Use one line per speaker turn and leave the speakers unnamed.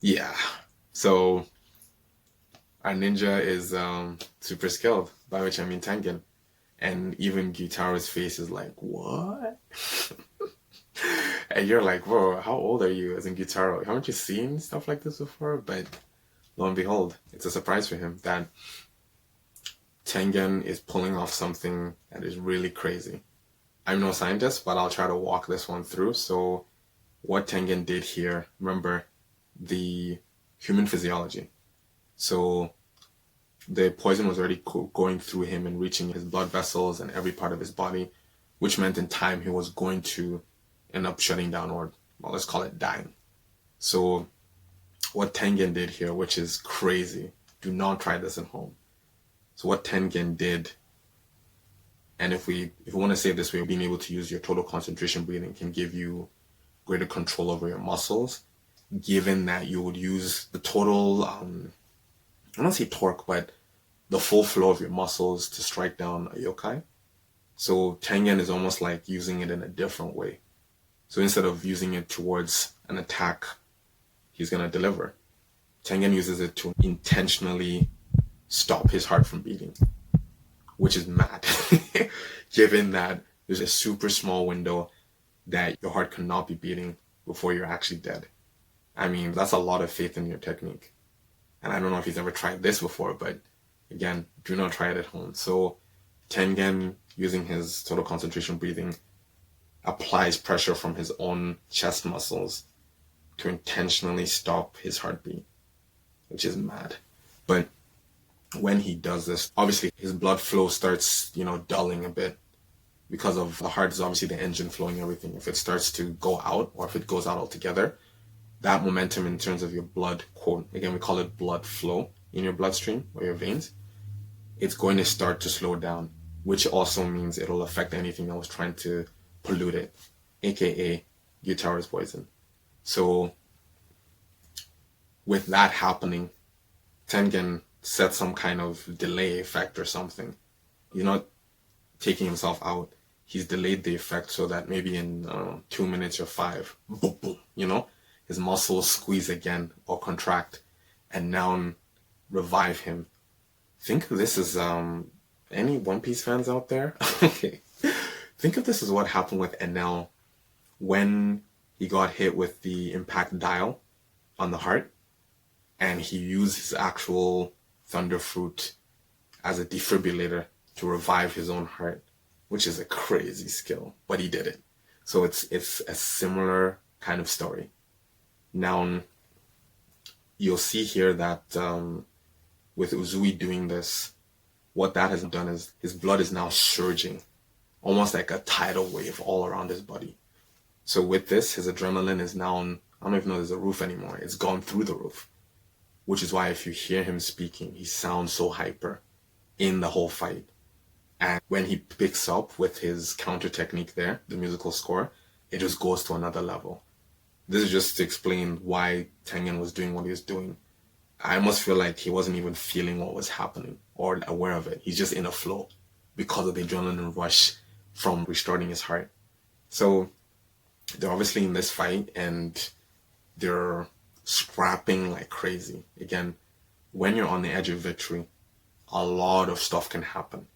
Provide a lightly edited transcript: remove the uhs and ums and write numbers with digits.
Yeah. So our ninja is super skilled, by which I mean Tengen. And even Gyutaro's face is like, what? And you're like, whoa, how old are you as in Gyutaro? Haven't you seen stuff like this before? But lo and behold, it's a surprise for him that Tengen is pulling off something that is really crazy. I'm no scientist, but I'll try to walk this one through. So, what Tengen did here, remember the human physiology. So, the poison was already going through him and reaching his blood vessels and every part of his body, which meant in time he was going to end up shutting down, or well, let's call it dying. So, what Tengen did here, which is crazy, do not try this at home. So, what Tengen did, and if we want to say it this way, being able to use your total concentration breathing can give you greater control over your muscles, given that you would use the total, I don't say torque, but the full flow of your muscles to strike down a yokai. So Tengen is almost like using it in a different way. So instead of using it towards an attack, he's going to deliver. Tengen uses it to intentionally stop his heart from beating, which is mad, given that there's a super small window that your heart cannot be beating before you're actually dead. I mean, that's a lot of faith in your technique. And I don't know if he's ever tried this before, but again, do not try it at home. So Tengen, using his total concentration breathing, applies pressure from his own chest muscles to intentionally stop his heartbeat, which is mad. But when he does this, obviously his blood flow starts, dulling a bit because of the heart is obviously the engine flowing everything. If it starts to go out or if it goes out altogether, that momentum in terms of your blood, quote, again, we call it blood flow in your bloodstream or your veins, it's going to start to slow down, which also means it'll affect anything that was trying to pollute it, aka Gyutaro's poison. So with that happening, Tengen set some kind of delay effect or something. He's not taking himself out. He's delayed the effect so that maybe in 2 minutes or five, boom, boom, his muscles squeeze again or contract and now revive him. Think of this as any One Piece fans out there? Okay. Think of this as what happened with Enel when he got hit with the impact dial on the heart and he used his actual thunder fruit as a defibrillator to revive his own heart, which is a crazy skill, but he did it. So it's a similar kind of story. Now, you'll see here that with Uzui doing this, what that has done is his blood is now surging, almost like a tidal wave all around his body. So with this, his adrenaline is now, I don't even know there's a roof anymore. It's gone through the roof, which is why if you hear him speaking, he sounds so hyper in the whole fight. And when he picks up with his counter technique there, the musical score, it just goes to another level. This is just to explain why Tengen was doing what he was doing. I almost feel like he wasn't even feeling what was happening or aware of it. He's just in a flow because of the adrenaline rush from restarting his heart. So they're obviously in this fight and they're scrapping like crazy. Again, when you're on the edge of victory, a lot of stuff can happen.